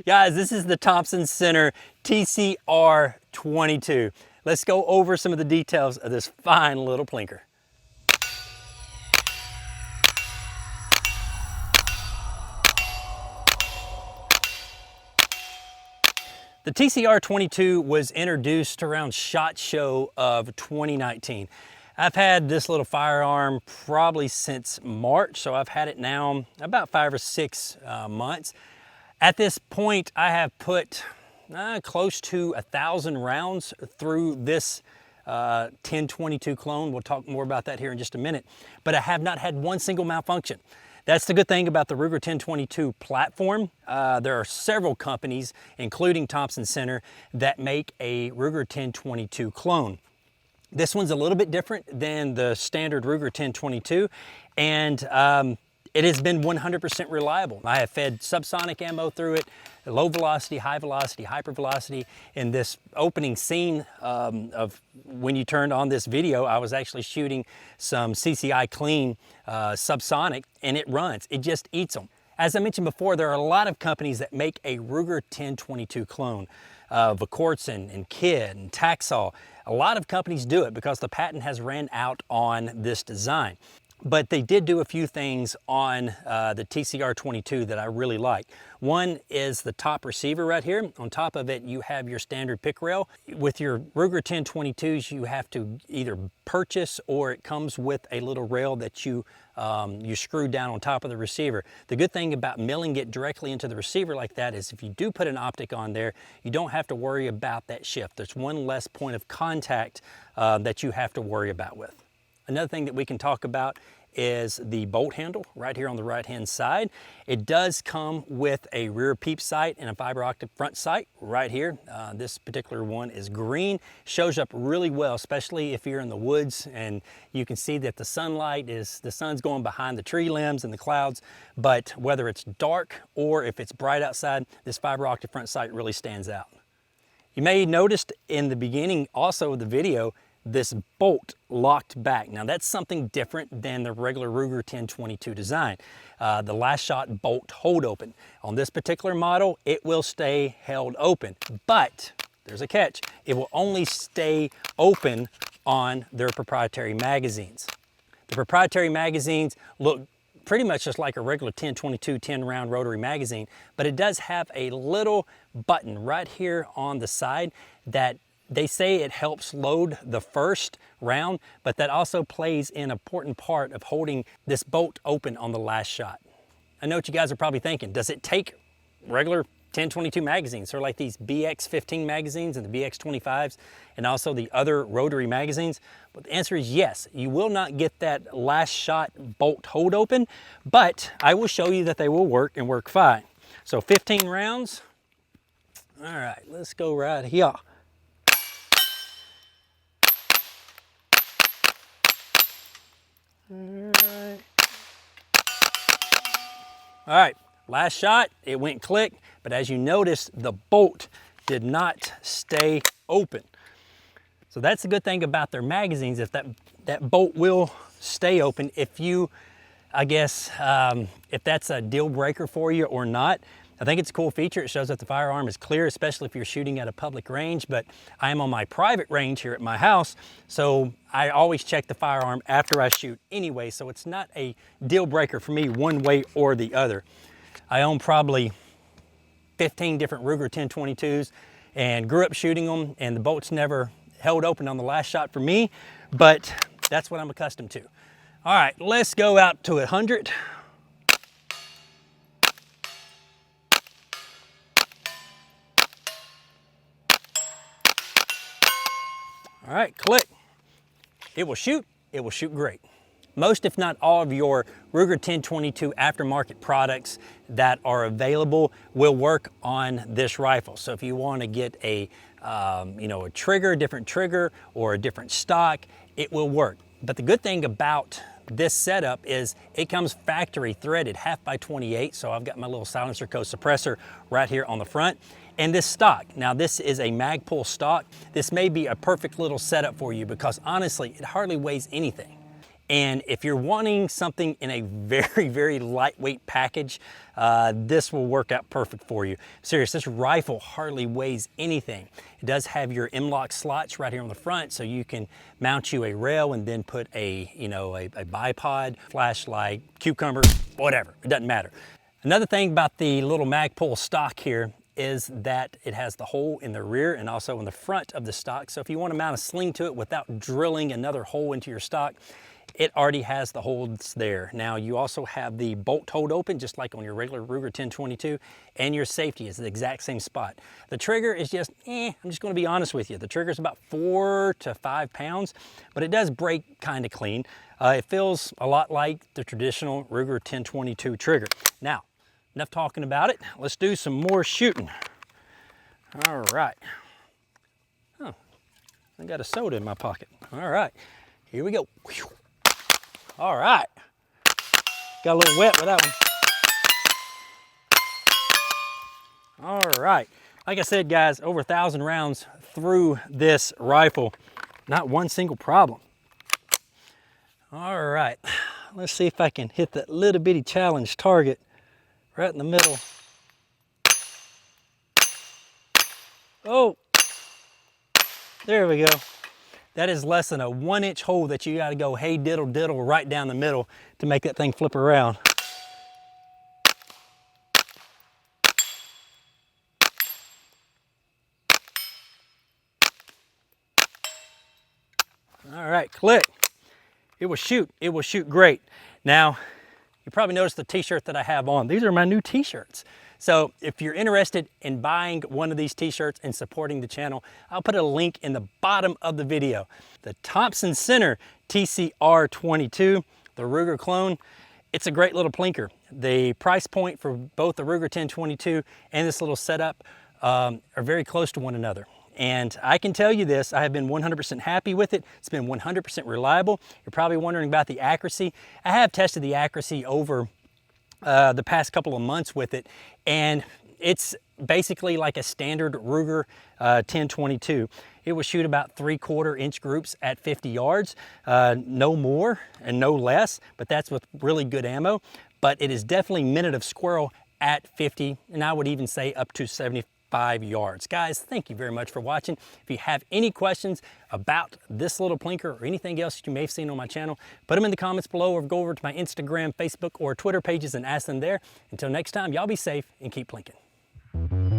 Guys, this is the Thompson Center TCR 22. Let's go over some of the details of this fine little plinker. The TCR 22 was introduced around SHOT Show of 2019. I've had this little firearm probably since March, so I've had it now about 5 or 6 months. At this point, I have put close to 1,000 rounds through this 1022 clone. We'll talk more about that here in just a minute, but I have not had one single malfunction. That's the good thing about the Ruger 1022 platform. There are several companies, including Thompson Center, that make a Ruger 1022 clone. This one's a little bit different than the standard Ruger 1022, and it has been 100% reliable. I have fed subsonic ammo through it, low velocity, high velocity, hyper velocity. In this opening scene of when you turned on this video, I was actually shooting some CCI clean subsonic, and it runs. It just eats them. As I mentioned before, there are a lot of companies that make a Ruger 1022 clone. Vakortsen and Kid and Taxol. A lot of companies do it because the patent has ran out on this design. But they did do a few things on the TCR 22 that I really like. One is the top receiver right here. On top of it, you have your standard pick rail. With your Ruger 1022s, you have to either purchase or it comes with a little rail that you screw down on top of the receiver. The good thing about milling it directly into the receiver like that is if you do put an optic on there, you don't have to worry about that shift. There's one less point of contact that you have to worry about with. Another thing that we can talk about is the bolt handle right here on the right hand side. It does come with a rear peep sight and a fiber optic front sight right here. This particular one is green, shows up really well, especially if you're in the woods and you can see that the sun's going behind the tree limbs and the clouds, but whether it's dark or if it's bright outside, this fiber optic front sight really stands out. You may have noticed in the beginning also of the video, this bolt locked back. Now that's something different than the regular Ruger 1022 design. The last shot bolt hold open. On this particular model, it will stay held open, but there's a catch. It will only stay open on their proprietary magazines. The proprietary magazines look pretty much just like a regular 1022 10 round rotary magazine, but it does have a little button right here on the side that they say it helps load the first round, but that also plays an important part of holding this bolt open on the last shot. I know what you guys are probably thinking. Does it take regular 1022 magazines, sort of like these BX15 magazines and the BX25s and also the other rotary magazines? But the answer is yes. You will not get that last shot bolt hold open, but I will show you that they will work and work fine. So 15 rounds. All right, let's go right here. All right, last shot, it went click, but as you noticed, the bolt did not stay open. So that's the good thing about their magazines, if that bolt will stay open. If you, I guess, if that's a deal breaker for you or not, I think it's a cool feature. It shows that the firearm is clear, especially if you're shooting at a public range, but I am on my private range here at my house, so I always check the firearm after I shoot anyway, so it's not a deal breaker for me one way or the other. I own probably 15 different Ruger 1022s and grew up shooting them, and the bolts never held open on the last shot for me, but that's what I'm accustomed to. All right, let's go out to 100. All right, click. It will shoot great. Most, if not all, of your Ruger 1022 aftermarket products that are available will work on this rifle. So if you want to get a different trigger or a different stock, it will work. But the good thing about this setup is it comes factory threaded 1/2x28, so I've got my little silencer co suppressor right here on the front. And this stock, now this is a Magpul stock. This may be a perfect little setup for you because honestly, it hardly weighs anything. And if you're wanting something in a very, very lightweight package, this will work out perfect for you. Serious, this rifle hardly weighs anything. It does have your M-LOK slots right here on the front, so you can mount you a rail and then put a, you know, a bipod, flashlight, cucumber, whatever, it doesn't matter. Another thing about the little Magpul stock here is that it has the hole in the rear and also in the front of the stock. So if you want to mount a sling to it without drilling another hole into your stock, it already has the holes there. Now you also have the bolt hold open, just like on your regular Ruger 1022, and your safety is the exact same spot. The trigger is just, I'm just gonna be honest with you. The trigger is about 4 to 5 pounds, but it does break kind of clean. It feels a lot like the traditional Ruger 1022 trigger. Now, enough talking about it. Let's do some more shooting. All right. Oh, I got a soda in my pocket. All right, here we go. All right, got a little wet with that one. All right, like I said, guys, over 1,000 rounds through this rifle, not one single problem. All right, let's see if I can hit that little bitty challenge target right in the middle. Oh, there we go. That is less than a 1-inch hole that you gotta go hey diddle diddle right down the middle to make that thing flip around. All right, click. It will shoot great. Now, you probably noticed the t-shirt that I have on. These are my new t-shirts. So if you're interested in buying one of these t-shirts and supporting the channel, I'll put a link in the bottom of the video. The Thompson Center TCR 22, the Ruger clone, it's a great little plinker. The price point for both the Ruger 1022 and this little setup are very close to one another. And I can tell you this, I have been 100% happy with it. It's been 100% reliable. You're probably wondering about the accuracy. I have tested the accuracy over the past couple of months with it, and it's basically like a standard Ruger 1022. It will shoot about 3/4 inch groups at 50 yards, no more and no less, but that's with really good ammo. But it is definitely minute of squirrel at 50, and I would even say up to 75 yards. Guys, thank you very much for watching. If you have any questions about this little plinker or anything else that you may have seen on my channel, put them in the comments below or go over to my Instagram, Facebook, or Twitter pages and ask them there. Until next time, y'all be safe and keep plinking.